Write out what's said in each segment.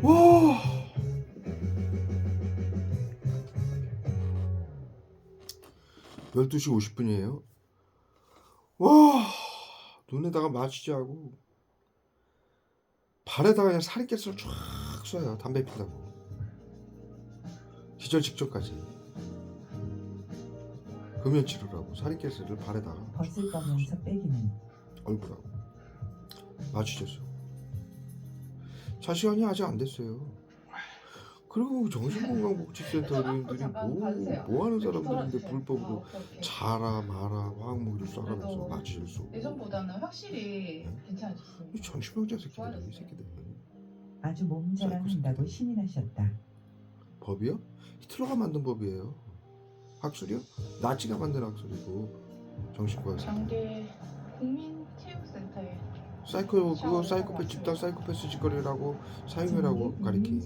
와, 12시 50분이에요. 와, 눈에다가 마취하고 발에다가 그냥 사리깨를 쫙 쏴요. 담배 피다고. 기절 직전까지. 금연치료라고 사리깨를 발에다가 벗을 거면서 빼기는 얼굴하고 마취졌어. 자시간이 아직 안 됐어요. 그리고 정신건강복지센터 의원들이 뭐 하는 사람들인데 불법으로 자라 마라 화학무기를 쏴가면서 마취를 쏘고. 예전보다는 확실히 괜찮아졌습니다. 이 정신병자 새끼들, 이 새끼들. 아주 몸자랑한다고 신이 나셨다. 법이요? 히틀러가 만든 법이에요. 학술이요? 나치가 만든 학술이고 정신과에서. 장계 국민체육센터에 그거 사이코패스 집단 사이코패스 짓거리라고 사용해라고 가리키.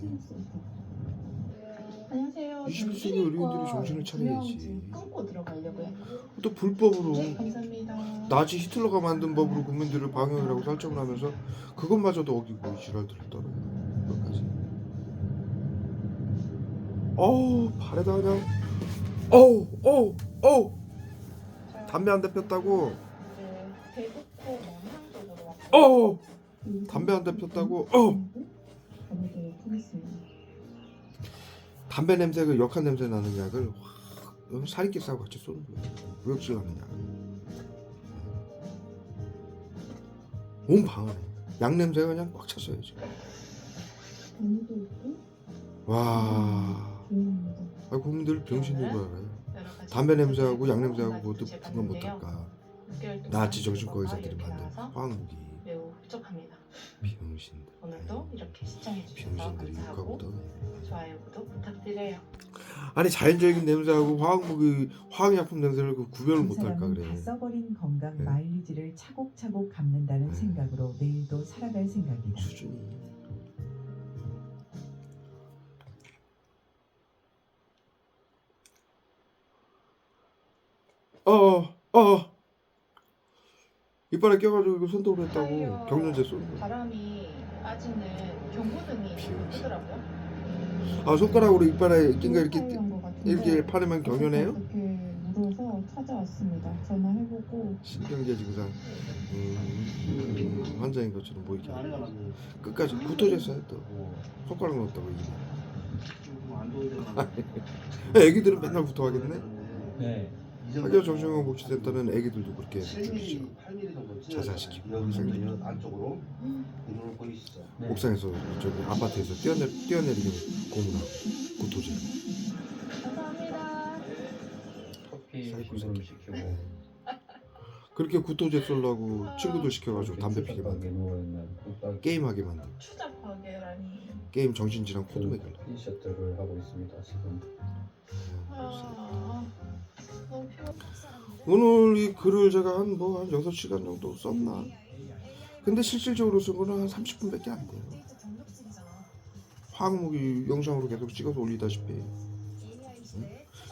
안녕하세요. 21세기 의료인들이 정신을 차려야지. 끊고 들어가려고요. 또 불법으로 네, 감사합니다. 나치 히틀러가 만든 법으로 국민들을 방역이라고 설정을 하면서 그것마저도 어기고 지랄들을 떨어요. 끝까지. 어우, 발에다 그냥 어우 담배 한 대 폈다고. 이제 대구코 남향 쪽으로 왔고 어우 담배 한 대 폈다고. 가보도록 하겠습니다. 담배 냄새, 그 역한 냄새 나는 약을 확 사리끼 싸고 같이 쏘는 거예요. 무역질 나는 약. 온 방 안에 약 냄새가 그냥 꽉 찼어요 지금. 오늘도 있고 와, 좋습니다. 국민들 병신인 걸 알아요. 여러 가지 담배 냄새하고 약 냄새하고 제품까지 그것도 분간 제봤는데요. 못할까. 6개월 동안 나치 정신과 의사들이 이렇게 만든 나와서 화학무기. 매우 흡족합니다. 병신들. 오늘도 이렇게 시청해주셔서 병신들이 감사하고 욕하고도. 좋아요, 구독 부탁드려요. 아니 자연적인 냄새하고 화학무기, 화학약품 냄새를 그 구별을 두 못할까 사람은 그래. 다 써버린 건강 네. 마일리지를 차곡차곡 갚는다는 네. 생각으로 내일도 살아갈 생각이다. 수준이. 이빨에 껴가지고 이거 손톱으로 했다고 타이어 경련제 쏘는 거. 바람이 빠지는 경고등이 비웃음. 뜨더라고요. 아, 손가락으로 이빨에 낀 거 이렇게 타이어인 것 같은데 이렇게 파내면 경련해요? 그렇게 물어서 찾아왔습니다. 전화해보고 신경계 증상. 환자인 것처럼 보이게. 끝까지 구토졌어요 또. 손가락 넣었다고 이게. 애기들은 맨날 구토하겠네. 네. 학교 정신건강복지센터는 애기들도 그렇게 죽이죠. 자살시키고 학생들. 안쪽으로 구조를 보이시죠? 네. 옥상에서 저기 아파트에서 뛰어내리게 고문하고 구토제. 감사합니다. 커피 사이코 심부름 새끼. 시키고 그렇게 구토제 쏠라고 친구들 시켜가지고 담배 피게 촉촉하게 만들고 누워있는 뚝딱 게임하게 만들고 추잡하게라니. 게임 정신질환 코드 매길라. 티셔츠를 하고 있습니다 지금. 아, 너무 피곤. 오늘 이 글을 제가 한 6시간 정도 썼나? 근데 실질적으로 쓴 거는 한 30분밖에 안 돼요. 화학무기 영상으로 계속 찍어서 올리다시피.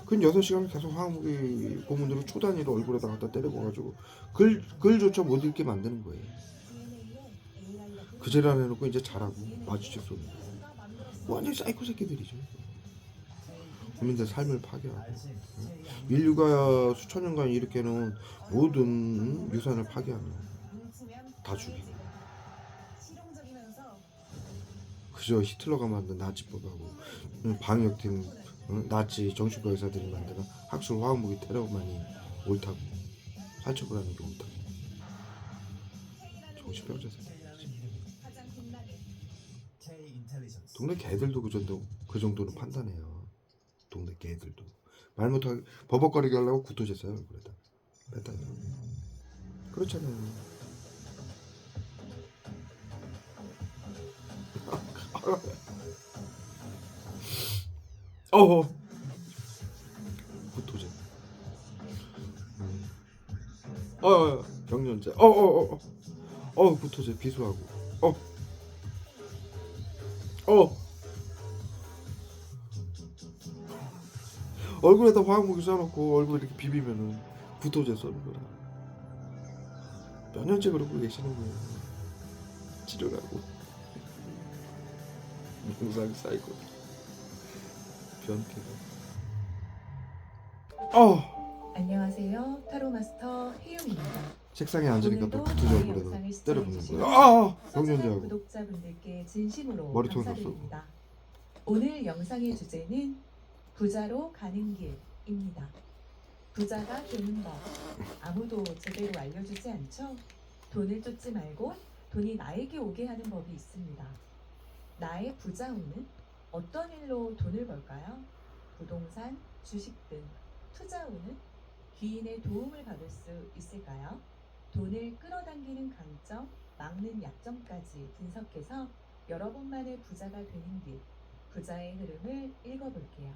그 6시간을 계속 화학무기 고문으로 초단위로 얼굴에다 갖다 때려봐가지고 글조차 못 읽게 만드는 거예요. 그 재란 해놓고 이제 잘하고 마주쳐 쏘는 거예요. 완전 사이코 새끼들이죠. 국민들 삶을 파괴하고 인류가 수천 년간 일으켜놓은 모든 유산을 파괴하며 다 죽이고 그저 히틀러가 만든 나치법하고 방역팀 나치 정신과 의사들이 만드는 학술 화학무기 테러만이 옳다고 살척을 하는 게 옳다고. 정신병자 새끼들이지. 동네 개들도 그 정도는 판단해요. 동네 개들도 말 못하게 버벅거리게 하려고 구토제 써요 얼굴에다. 뺐다. 그렇잖아요. 구토제. 경련제. 구토제 비수하고. 얼굴에다 화학무기 쏴놓고 얼굴 이렇게 비비면은 구토제 쏘는 거라. 몇 년째 그러고 계시는 거예요. 치료라고. 영상 사이코 변태가. 안녕하세요. 타로 마스터 혜윤입니다. 책상에 앉으니까 또 오늘도 붙어져 저희 버려서 영상을 때려붙는 시청해주신 거야. 소중한 경련자하고 구독자분들께 진심으로 머리통에 감사드립니다. 오늘 영상의 주제는 부자로 가는 길입니다. 부자가 되는 법 아무도 제대로 알려주지 않죠? 돈을 쫓지 말고 돈이 나에게 오게 하는 법이 있습니다. 나의 부자운은 어떤 일로 돈을 벌까요? 부동산, 주식 등 투자운은 귀인의 도움을 받을 수 있을까요? 돈을 끌어당기는 강점, 막는 약점까지 분석해서 여러분만의 부자가 되는 길, 부자의 흐름을 읽어볼게요.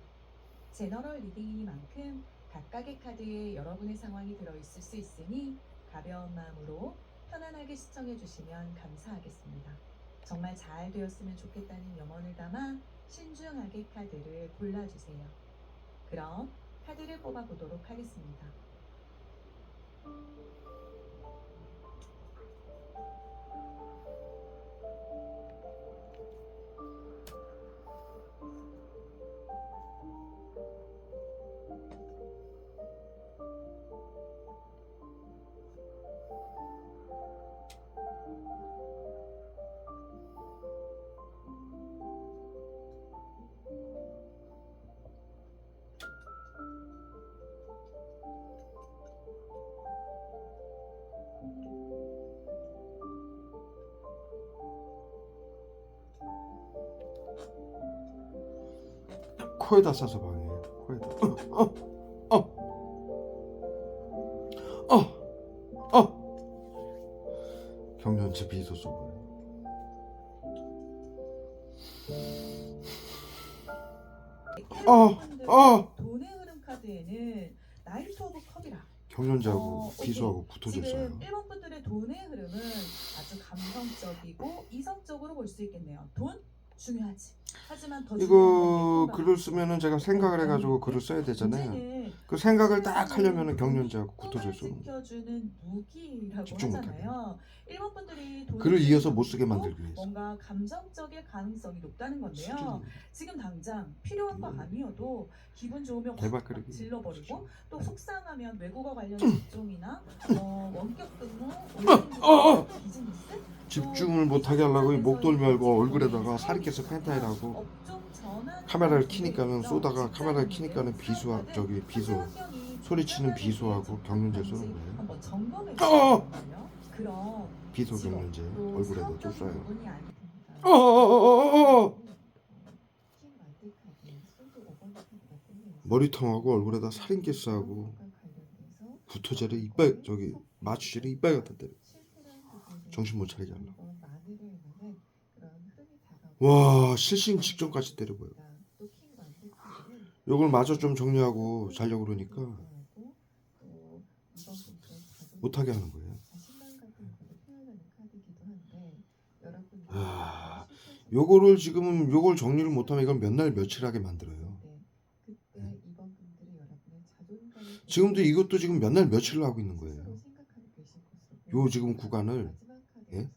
제너럴 리딩이니만큼 각각의 카드에 여러분의 상황이 들어있을 수 있으니 가벼운 마음으로 편안하게 시청해주시면 감사하겠습니다. 정말 잘 되었으면 좋겠다는 염원을 담아 신중하게 카드를 골라주세요. 그럼 카드를 뽑아보도록 하겠습니다. 코에다 싸서 방해. 코에다. 경련체 비소 쏘고. 돈의 흐름 카드에는 나이트 오브 컵이라. 경련자하고 오케이. 비소하고 붙어졌어요. 지금 1번 분들의 돈의 흐름은 아주 감성적이고 이성적으로 볼 수 있겠네요. 돈 중요하지. 하지만 더 이거 중요한 건 글을 쓰면은 제가 생각을 해가지고 글을 써야 되잖아요. 그 생각을 딱 하려면은 경련자하고 붙어져 있어. 지켜주는 무기라고 집중 못하게. 하잖아요. 1번 분들이 돈을 글을 이어서 못 쓰고 쓰게 만들기 위해서. 뭔가 감정적일 가능성이 높다는 건데요. 지금 당장 필요한 거 아니어도 기분 좋으면 대박 확 그리기. 질러버리고 또 네. 속상하면 외국어 관련 직종이나 원격 근무, 온라인 비즈니스 집중을 못하게 하려고 이 목도리 말고 얼굴에다가 살이 껴서 펜타일하고 카메라를 켜니까는 쏘다가 카메라를 켜니까는 비수와 저기 비수 소리치는 비수하고 경련제 쏘는 거예요. 한번 점검해 어! 보세요. 그럼 비소 경련제 얼굴에다 또 쏴요. 부분이 아닐 테니까요. 머리통하고 얼굴에다 살인기스하고 구토제를 이빨 저기 마취제를 이빨 갖다 때려. 정신 못 차리게 하려고. 와 실신 직전까지 때려봐요. 요걸 마저 좀 정리하고 자려고 그러니까 못하게 하는 거예요. 요거를 지금 요걸 정리를 못하면 이건 몇 날 며칠 하게 만들어요. 지금도 이것도 지금 몇 날 며칠을 하고 있는 거예요. 요 지금 구간을 예?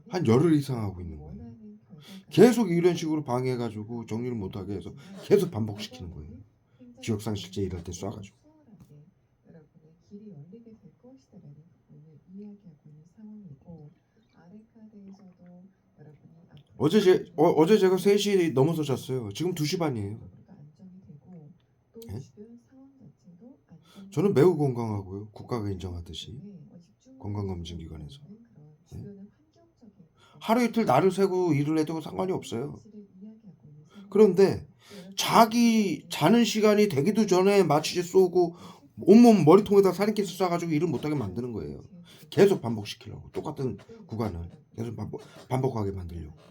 한 열흘 이상 하고 있는 거예요. 계속 이런 식으로 방해해가지고 정리를 못하게 해서 계속 반복시키는 거예요. 기억상실제 일할 때 쏴가지고. 어제 제가 3시 넘어서 잤어요. 지금 2시 반이에요. 예? 저는 매우 건강하고요. 국가가 인정하듯이 건강검진기관에서 예? 하루 이틀 날을 새고 일을 해도 상관이 없어요. 그런데 자기 자는 시간이 되기도 전에 마취제 쏘고 온몸 머리통에다 살인기스 쏴가지고 일을 못하게 만드는 거예요. 계속 반복시키려고 똑같은 구간을 계속 반복하게 만들려고.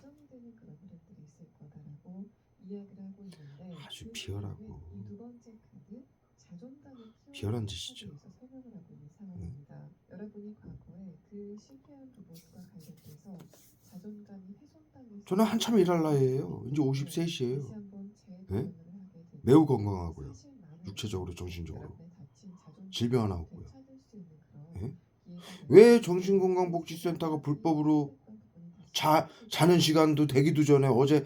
아주 비열하고 비열한 짓이죠. 네. 저는 한참 일할 나이에요. 이제 53이에요. 네? 매우 건강하고요. 육체적으로 정신적으로 질병 하나 없고요. 네? 왜 정신건강복지센터가 불법으로 자는 시간도 되기도 전에 어제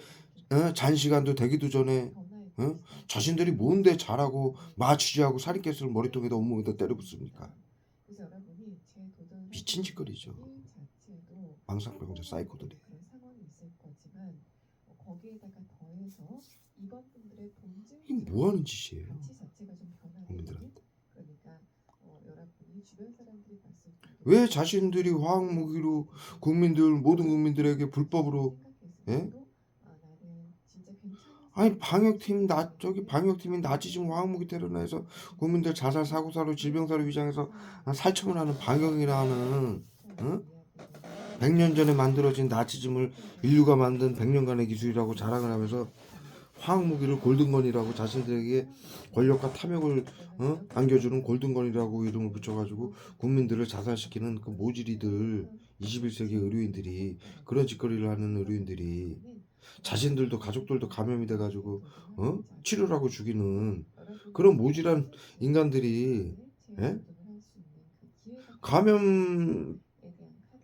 잔 시간도 되기도 전에 자신들이 뭔데 잘하고 마취하고 살인캐스를 머리통에다 온몸에다 때려붙습니까? 미친 짓거리죠. 망상병자 사이코들이. 이게 뭐 하는 짓이에요? 국민들한테. 왜 자신들이 화학 무기로 모든 국민들에게 불법으로 아니 방역팀이 나치즘 화학무기 테러나 해서 국민들 자살 사고사로 질병사로 위장해서 살처분 하는 방역이라는 100년 전에 만들어진 나치즘을 인류가 만든 100년간의 기술이라고 자랑을 하면서 화학무기를 골든건이라고 자신들에게 권력과 탐욕을 안겨주는 골든건이라고 이름을 붙여가지고 국민들을 자살시키는 그 모질이들 21세기 의료인들이 그런 짓거리를 하는 의료인들이 자신들도 가족들도 감염이 돼가지고 치료라고 죽이는 그런 모질한 인간들이 감염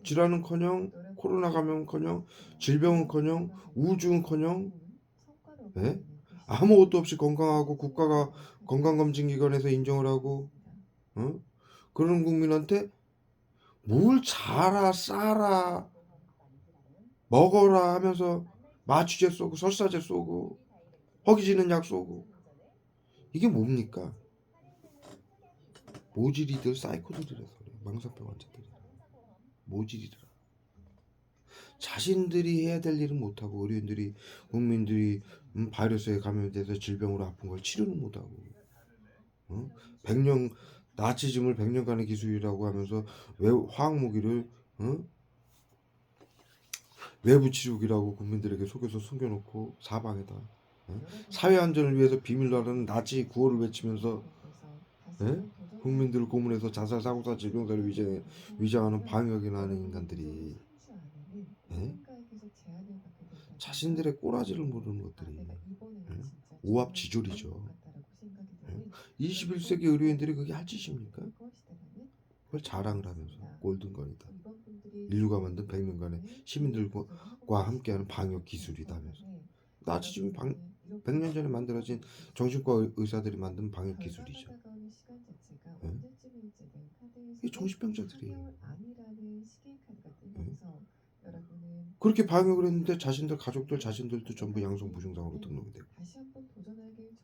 질환은커녕 코로나 감염은커녕 질병은커녕 우주는커녕 아무것도 없이 건강하고 국가가 건강검진기관에서 인정을 하고 그런 국민한테 뭘 자라 싸라 먹어라 하면서 마취제 쏘고 설사제 쏘고 허기지는 약 쏘고 이게 뭡니까? 모질이들 사이코들이라서 그래. 망상병 환자들이 모질이더라. 자신들이 해야 될 일은 못하고 의료인들이 국민들이 바이러스에 감염돼서 질병으로 아픈 걸 치료는 못하고 100년 나치즘을 100년간의 기술이라고 하면서 화학무기를 외부 치료기라고 국민들에게 속여서 숨겨놓고 사방에다 사회 안전을 위해서 비밀로 하는 나치 구호를 외치면서 국민들을 고문해서 자살 사고사 질병사를 위장하는 방역이나 하는 인간들이 자신들의 꼬라지를 모르는 것들이 오합지졸이죠. 21세기 의료인들이 그게 할 짓입니까? 그걸 자랑을 하면서 골든건이다. 인류가 만든 100년간의 시민들과 함께하는 방역 기술이다면서 나치즘이 100년 전에 만들어진 정신과 의사들이 만든 방역 기술이죠. 이 정신병자들이에요. 그렇게 방역을 했는데 자신들 가족들 자신들도 전부 양성 무증상으로 등록이 되고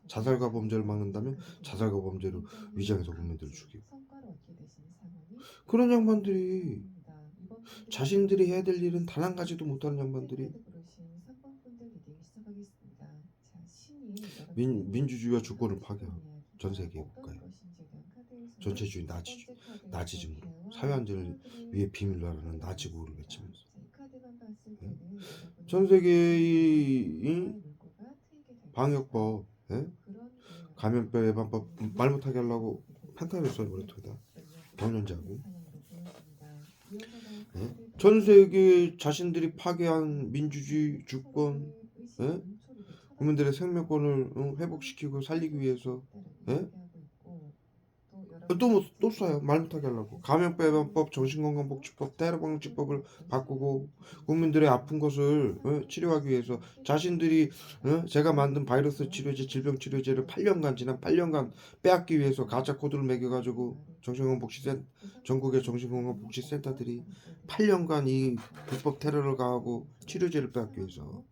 자살과 범죄를 막는다면 자살과 범죄로 위장해서 국민들을 죽이고 그런 양반들이 자신들이 해야 될 일은 단 한 가지도 못하는 양반들이 민주주의와 주권을 파괴하고 전 세계 국가에 전체주의 나치즘으로 사회 안전을 위해 비밀로 하라는 나치 구호를 외치면서 전 세계의 방역법 감염병 예방법 말 못하게 하려고 펜타를 써요 머리통에다 경련자고 전 세계 자신들이 파괴한 민주주의 주권 국민들의 생명권을 회복시키고 살리기 위해서 또 써요. 말 못하게 하려고. 감염병 예방법, 정신건강복지법, 테러방지법을 바꾸고 국민들의 아픈 것을 치료하기 위해서 자신들이 제가 만든 바이러스 치료제, 질병 치료제를 지난 8년간 빼앗기 위해서 가짜 코드를 매겨가지고 전국의 정신건강복지센터들이 8년간 이 불법 테러를 가하고 치료제를 빼앗기 위해서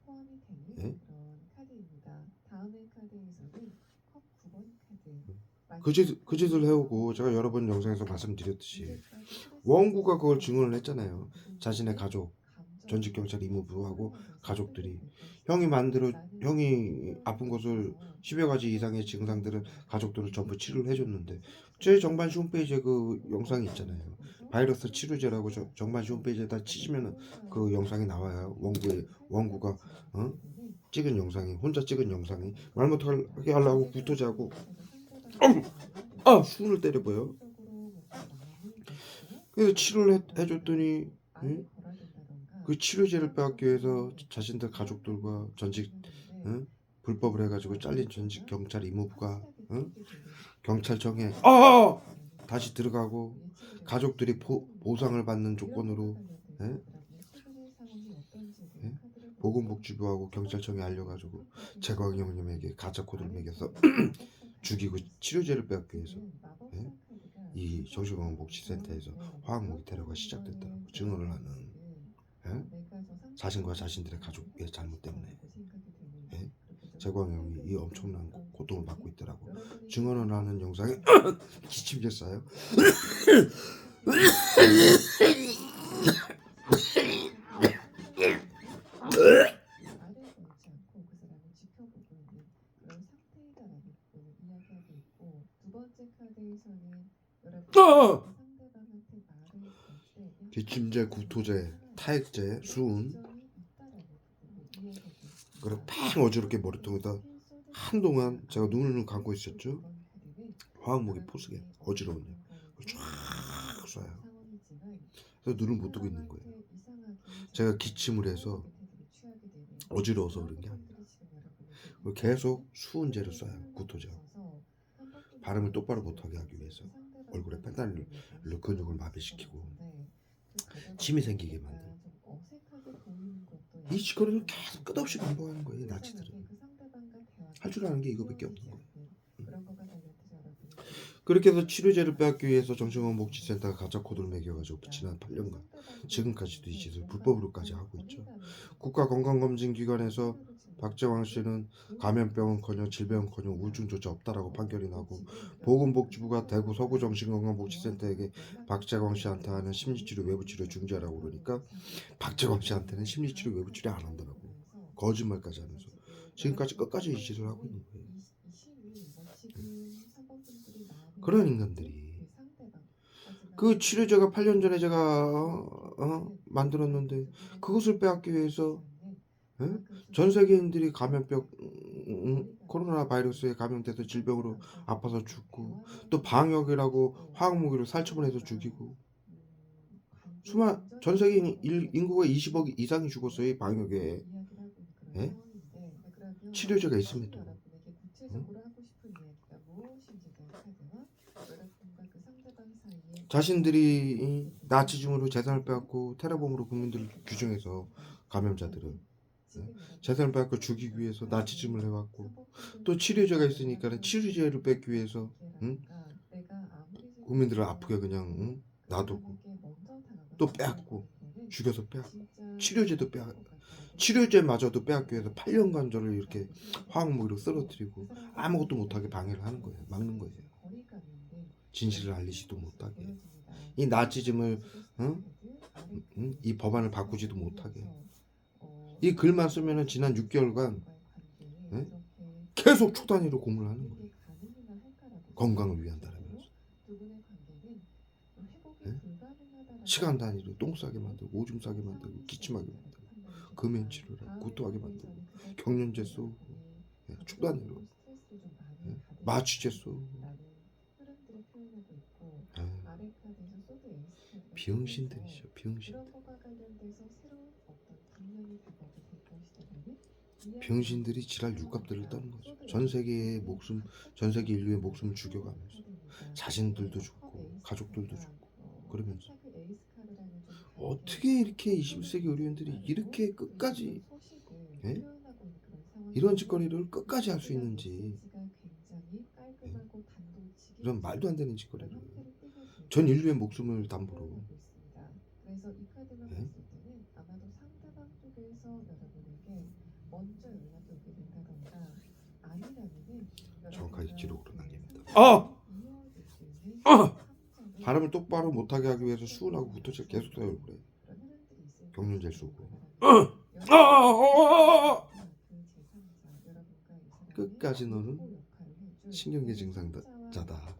그 짓을 해오고 제가 여러 번 영상에서 말씀드렸듯이 원구가 그걸 증언을 했잖아요. 자신의 가족 전직경찰 이모부하고 가족들이 형이 아픈 것을 10여 가지 이상의 증상들을 가족들을 전부 치료를 해줬는데 제 정반시 홈페이지에 그 영상이 있잖아요. 바이러스 치료제라고 정반시 홈페이지에다 치시면 그 영상이 나와요. 원구가 찍은 영상이 혼자 찍은 영상이 말 못하게 하려고 구토자고 손을 때려봐요. 그래서 치료를 해줬더니 그 치료제를 빼앗기 위해서 자신들 가족들과 불법을 해가지고 잘린 전직 경찰 이모부가 경찰청에 다시 들어가고 가족들이 보상을 받는 조건으로 보건복지부하고 경찰청에 알려가지고 재광 형님에게 가짜 코드를 매겨서 죽이고 치료제를 빼앗기 위해서 예? 이 정신건강복지센터에서 화학무기 테러가 시작됐다고 증언을 하는 예? 자신과 자신들의 가족의 잘못 때문에 예? 재광 형이 이 엄청난 고통을 받고 있더라고 증언을 하는 영상에 기침겠어요? 기침제, 구토제, 타액제, 수은 그리고 팽 어지럽게 머리통에다 한동안 제가 눈을 감고 있었죠. 화학무기 포스게 어지러운요. 쫙 쏴요. 그래서 눈을 못 뜨고 있는 거예요. 제가 기침을 해서 어지러워서 그런 게 아니라 계속 수은제를 쏴요. 구토제. 발음을 똑바로 못하게 하기 위해서 얼굴에 펜타닐로 근육을 마비시키고 침이 생기게 만들고 이 짓거리를 계속 끝없이 반복하는 거예요. 나치들은 할 줄 아는 게 이거밖에 없는 거예요. 그렇게 해서 치료제를 빼앗기 위해서 정신건강복지센터가 가짜 코드를 매겨가지고 지난 8년간 지금까지도 이 짓을 불법으로까지 하고 있죠. 국가건강검진기관에서 박재광 씨는 감염병은커녕 질병은커녕 우울증조차 없다라고 판결이 나고 보건복지부가 대구 서구정신건강복지센터에게 박재광 씨한테 하는 심리치료 외부치료 중지하라고 그러니까 박재광 씨한테는 심리치료 외부치료 안 한다고 거짓말까지 하면서 지금까지 끝까지 이 짓을 하고 있는 거예요. 그런 인간들이 그 치료제가 8년 전에 제가 만들었는데 그것을 빼앗기 위해서 전 세계인들이 감염병 코로나 바이러스에 감염돼서 질병으로 아파서 죽고 또 방역이라고 화학무기로 살처분해서 죽이고 전 세계 인구가 20억 이상이 죽었어요. 이 방역에 치료제가 있음에도 자신들이 나치즘으로 재산을 빼앗고 테러범으로 국민들을 규정해서 감염자들은 재산을 빼앗고 죽이기 위해서 나치즘을 해왔고 또 치료제가 있으니까 치료제를 뺏기 위해서 국민들을 아프게 그냥 놔두고 또 빼앗고 죽여서 빼앗고 치료제도 빼앗고 치료제마저도 빼앗기 위해서 8년간 저를 이렇게 화학무기로 쓰러뜨리고 아무것도 못하게 방해를 하는 거예요. 막는 거예요. 진실을 알리지도 못하게 이 나치즘을 이 법안을 바꾸지도 못하게 이 글만 쓰면은 지난 6개월간 계속 초단위로 고문을 하는 거예요. 건강을 위한다라면서 시간 단위로 똥 싸게 만들고 오줌 싸게 만들고 기침하게 만들고 금연치료를 구토하게 만들고 경련제 쏘고 초단위로 마취제 쏘고 병신들이죠. 병신들이 지랄 육갑들을 떠는 거죠. 전 세계 인류의 목숨을 죽여가면서 자신들도 죽고 가족들도 죽고 그러면서 어떻게 이렇게 21세기 의료인들이 이렇게 끝까지 이런 짓거리를 끝까지 할 수 있는지 이런 말도 안 되는 짓거리를 전 인류의 목숨을 담보로 정확하게 기록으로 남깁니다. 발음을 똑바로 못하게 하기 위해서 수은하고 구토제 계속 써요. 그래. 경련제를 쏘고 끝까지 너는 신경계 증상자다.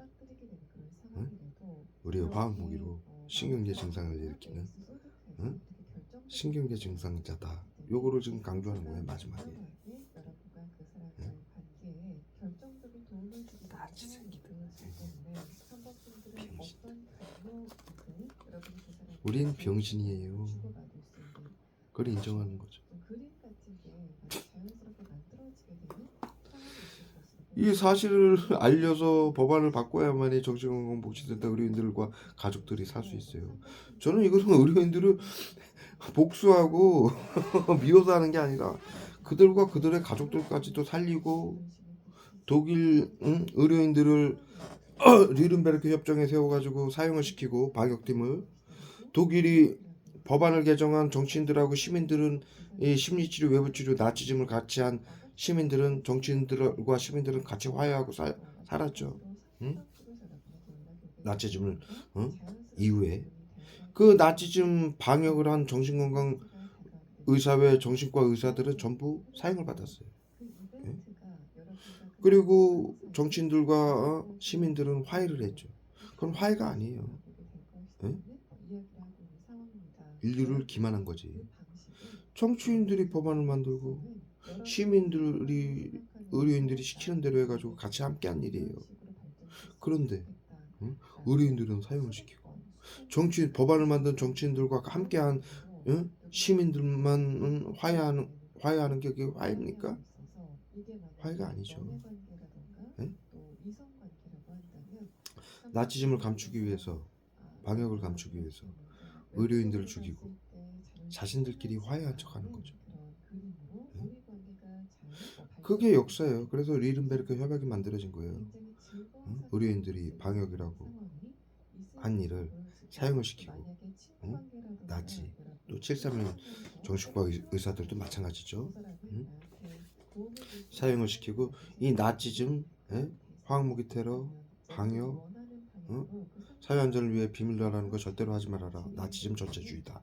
우리의 화학무기로 신경계 증상을 일으키는 신경계 증상자다. 요거를 지금 강조하는 거예요. 마지막에 나치 새끼들 병신. 우린 병신이에요. 그걸 인정하는 거죠. 이 사실을 알려서 법안을 바꿔야만이 정신건강복지센터 의료인들과 가족들이 살 수 있어요. 저는 이거는 의료인들을 복수하고 미워서 하는 게 아니라 그들과 그들의 가족들까지도 살리고 독일 의료인들을 뉘른베르크 협정에 세워가지고 사용을 시키고 방역팀을 독일이 법안을 개정한 정치인들하고 시민들은 이 심리치료 외부치료 나치즘을 같이 한 시민들은 정치인들과 시민들은 같이 화해하고 살았죠. 응? 나치즘을 이후에 그 나치즘 방역을 한 정신건강 의사회 정신과 의사들은 전부 사형을 받았어요. 예? 그리고 정치인들과 시민들은 화해를 했죠. 그건 화해가 아니에요. 예? 인류를 기만한 거지. 정치인들이 법안을 만들고 시민들이 의료인들이 시키는 대로 해가지고 같이 함께한 일이에요. 그런데 의료인들은 사형을 시키고 정치인 법안을 만든 정치인들과 함께한 시민들만 화해하는 게 그게 화해입니까? 화해가 아니죠. 예? 나치즘을 감추기 위해서 방역을 감추기 위해서 의료인들을 죽이고 자신들끼리 화해한 척하는 거죠. 예? 그게 역사예요. 그래서 뉘른베르크 협약이 만들어진 거예요. 의료인들이 방역이라고 한 일을 사용을 시키고 나치 또 7.3년 정신과 의사들도 마찬가지죠. 사용을 시키고 이 나치즘, 화학무기 테러, 방역, 사회안전을 위해 비밀로라는 거 절대로 하지 말아라. 나치즘 전체주의다.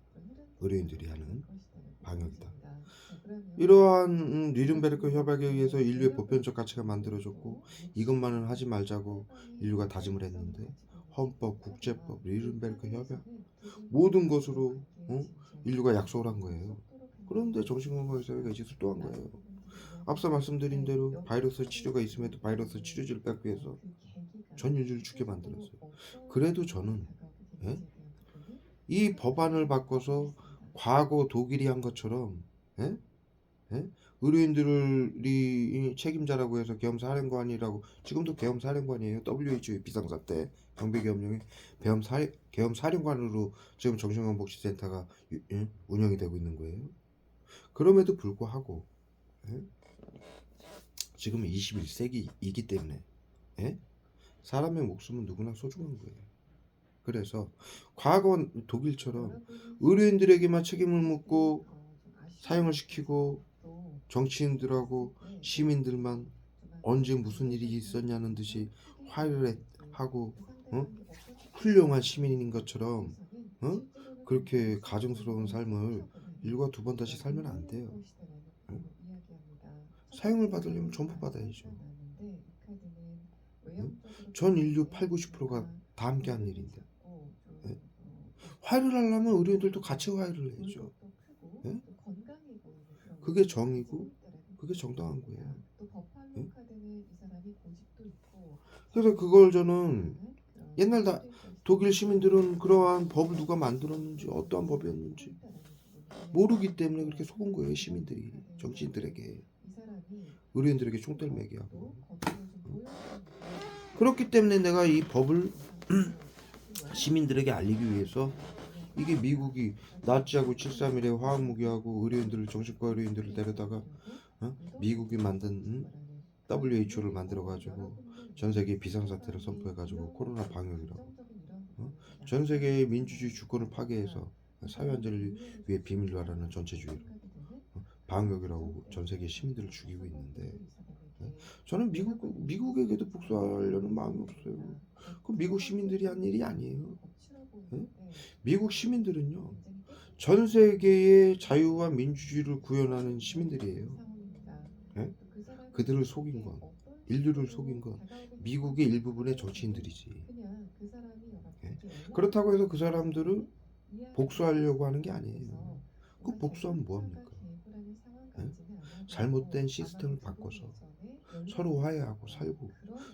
의료인들이 하는 방역이다. 이러한 뉘른베르크 협약에 의해서 인류의 보편적 가치가 만들어졌고 이것만은 하지 말자고 인류가 다짐을 했는데 헌법, 국제법, 뉘른베르크 협약 모든 것으로 인류가 약속을 한 거예요. 그런데 정신건강의사회가 이 짓을 또 한 거예요. 앞서 말씀드린 대로 바이러스 치료가 있음에도 바이러스 치료제를 뺏기 위해서 전 인류를 죽게 만들었어요. 그래도 저는 이 법안을 바꿔서 과거 독일이 한 것처럼 의료인들이 책임자라고 해서 계엄사령관이라고 지금도 계엄사령관이에요. WHO 비상사태 경비계엄령의 계엄사령관으로 지금 정신건강복지센터가 운영이 되고 있는 거예요. 그럼에도 불구하고 지금 21세기이기 때문에 사람의 목숨은 누구나 소중한 거예요. 그래서 과거 독일처럼 의료인들에게만 책임을 묻고 사용을 시키고 정치인들하고 시민들만 언제 무슨 일이 있었냐는 듯이 화해를 하고 훌륭한 시민인 것처럼 그렇게 가증스러운 삶을 일과 두 번 다시 살면 안 돼요. 사형을 받으려면 전부 받아야죠. 전 인류 8, 90%가 다 함께한 일인데 화해를 하려면 의료인들도 같이 화해를 해야죠. 그게 정이고 그게 정당한 거예요. 그래서 그걸 저는 옛날 독일 시민들은 그러한 법을 누가 만들었는지 어떠한 법이었는지 모르기 때문에 그렇게 속은 거예요. 시민들이 정치인들에게 의료인들에게 총대를 매게 하고 그렇기 때문에 내가 이 법을 시민들에게 알리기 위해서 이게 미국이 나치하고 7.3일에 화학무기하고 의료인들을 정신과 의료인들을 데려다가 미국이 만든 WHO를 만들어가지고 전세계 비상사태를 선포해가지고 코로나 방역이라고 전세계의 민주주의 주권을 파괴해서 사회안전을 위해 비밀로 하라는 전체주의로 방역이라고 전세계 시민들을 죽이고 있는데 저는 미국에게도 복수하려는 마음이 없어요. 그 미국 시민들이 한 일이 아니에요. 미국 시민들은요 전 세계의 자유와 민주주의를 구현하는 시민들이에요. 그들을 속인 건 인류를 속인 건 미국의 일부분의 정치인들이지. 그렇다고 해서 그 사람들을 복수하려고 하는 게 아니에요. 그 복수하면 뭐합니까? 잘못된 시스템을 바꿔서 서로 화해하고 살고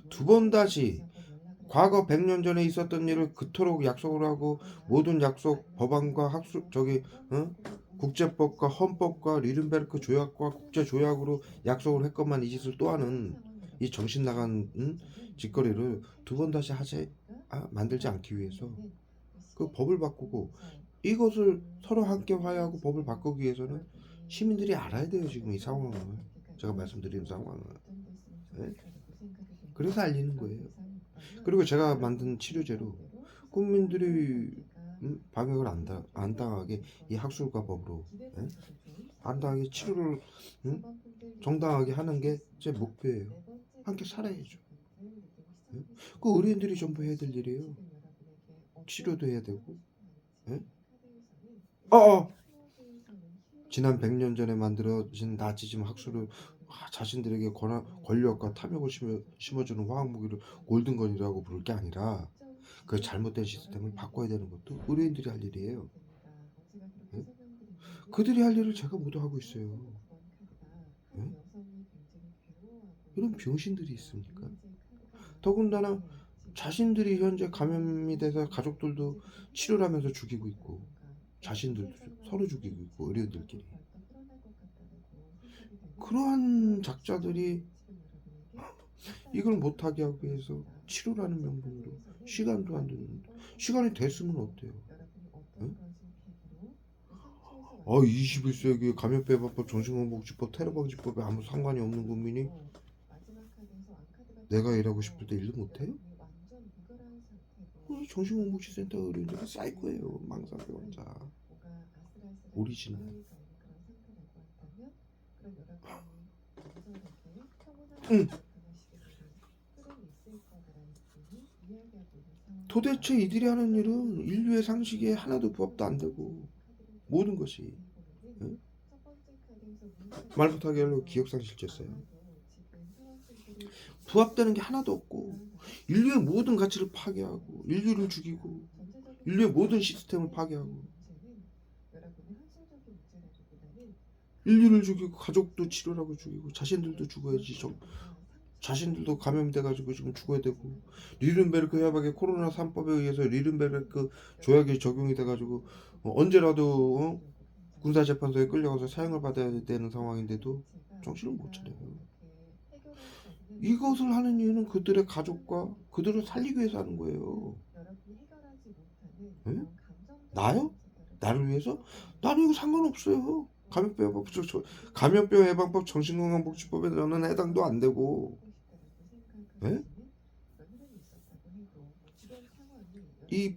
두 번 다시 과거 100년 전에 있었던 일을 그토록 약속을 하고 모든 약속 법안과 국제법과 헌법과 뉘른베르크 조약과 국제조약으로 약속을 했건만 이 짓을 또 하는 이 정신 나간 짓거리를 두 번 다시 만들지 않기 위해서 그 법을 바꾸고 이것을 서로 함께 화해하고 법을 바꾸기 위해서는 시민들이 알아야 돼요. 지금 이 상황을 제가 말씀드린 상황을. 네? 그래서 알리는 거예요. 그리고 제가 만든 치료제로 국민들이 방역을 안 당하게 이 학술과 법으로 안 당하게 치료를 정당하게 하는 게 제 목표예요. 함께 살아야죠. 그 의료인들이 전부 해야 될 일이에요. 치료도 해야 되고. 지난 100년 전에 만들어진 나치즘 학술을 자신들에게 권력과 탐욕을 심어주는 화학무기를 골든건이라고 부를 게 아니라 그 잘못된 시스템을 바꿔야 되는 것도 의료인들이 할 일이에요. 그들이 할 일을 제가 모두 하고 있어요. 이런 병신들이 있습니까? 더군다나 자신들이 현재 감염이 돼서 가족들도 치료를 하면서 죽이고 있고 자신들도 서로 죽이고 있고 의료인들끼리. 그러한 작자들이 이걸 못하게 하기 위해서 치료라는 명분으로 시간도 안 되는데 시간이 됐으면 어때요? 21세기에 감염병 예방법, 정신건강복지법, 테러방지법에 아무 상관이 없는 국민이 내가 일하고 싶을 때 일도 못해요? 정신건강복지센터 의료인들은 사이코예요. 망상병원자 오리지널. 도대체 이들이 하는 일은 인류의 상식에 하나도 부합도 안 되고 모든 것이 말 못하게 하려고 기억상실죄어요. 부합되는 게 하나도 없고 인류의 모든 가치를 파괴하고 인류를 죽이고 인류의 모든 시스템을 파괴하고 인류를 죽이고 가족도 치료라고 죽이고 자신들도 죽어야지. 자신들도 감염돼가지고 지금 죽어야 되고 리른베르크 협약의 코로나 3법에 의해서 리른베르크 조약이 적용이 돼가지고 언제라도 군사재판소에 끌려가서 사형을 받아야 되는 상황인데도 정신을 못 차려요. 이것을 하는 이유는 그들의 가족과 그들을 살리기 위해서 하는 거예요. 네? 나요? 나를 위해서? 나는 이거 상관없어요. 감염병 예방법, 정신건강복지법에 저는 해당도 안 되고. 네? 이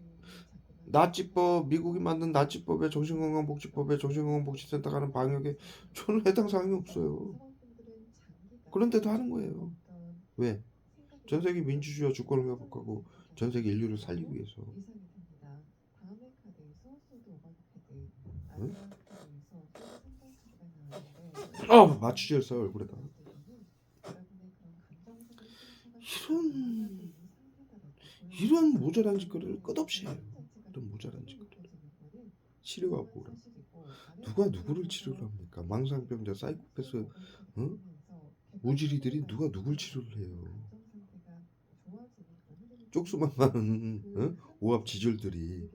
나치법, 미국이 만든 나치법에 정신건강복지법에 정신건강복지센터 가는 방역에 저는 해당 사항이 없어요. 그런데도 하는 거예요. 왜? 전 세계 민주주의와 주권을 회복하고 전 세계 인류를 살리기 위해서. 응? 마취제를 써요 얼굴에다. 이런 모자란 짓거리를 끝없이 해요. 이런 모자란 짓거리를. 치료가 뭐라? 누가 누구를 치료를 합니까? 망상병자, 사이코패스, 모질이들이 누가 누굴 치료를 해요? 쪽수만 많은 오합 지졸들이.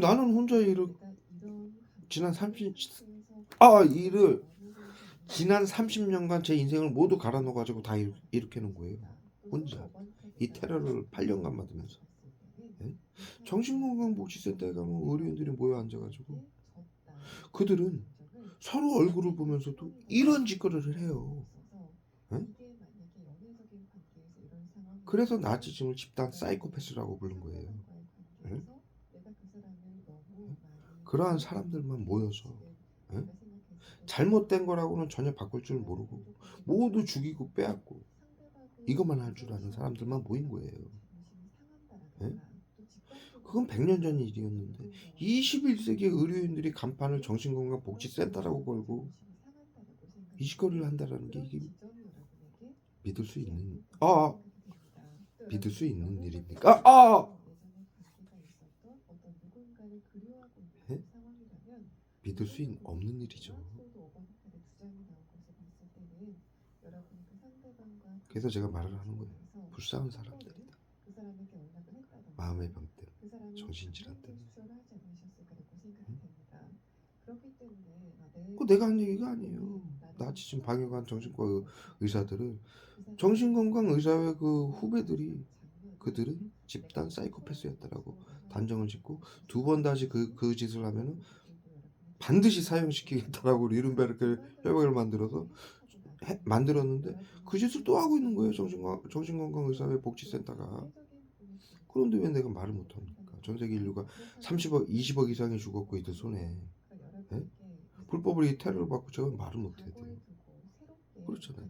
나는 혼자 일을 지난 30년간 제 인생을 모두 갈아 넣어가지고 다 이렇게 놓은 거예요. 혼자 이 테러를 8년간 받으면서. 정신건강복지센터에 가면 의료인들이 모여 앉아가지고 그들은 서로 얼굴을 보면서도 이런 짓거리를 해요. 그래서 나치즘을 집단 사이코패스라고 부른 거예요. 그러한 사람들만 모여서 잘못된 거라고는 전혀 바꿀 줄 모르고 모두 죽이고 빼앗고 이것만 할 줄 아는 사람들만 모인 거예요. 그건 100년 전 일이었는데 21세기 의료인들이 간판을 정신건강복지센터라고 걸고 이 짓거리를 한다는 게 이게 믿을 수 있는 일입니까? 믿을 수 없는 일이죠. 그래서 제가 말을 하는 거예요. 불쌍한 사람들이다. 마음의 병 때문에, 정신질환 때문에. 그거 내가 한 얘기가 아니에요. 나치즘 방역한 정신과 의사들을 정신건강의사회 그 후배들이 그들은 집단 사이코패스였다라고 단정을 짓고 두 번 다시 그 짓을 하면은 반드시 사형시키겠다라고 리른베르크 협약을 만들었는데 그 짓을 또 하고 있는 거예요. 정신건강의사회 복지센터가. 그런데 왜 내가 말을 못합니까? 전 세계 인류가 30억, 20억 이상이 죽었고 이들 손에 예? 불법으로 이 테러를 받고 제가 말을 못해야 돼요. 그렇잖아요.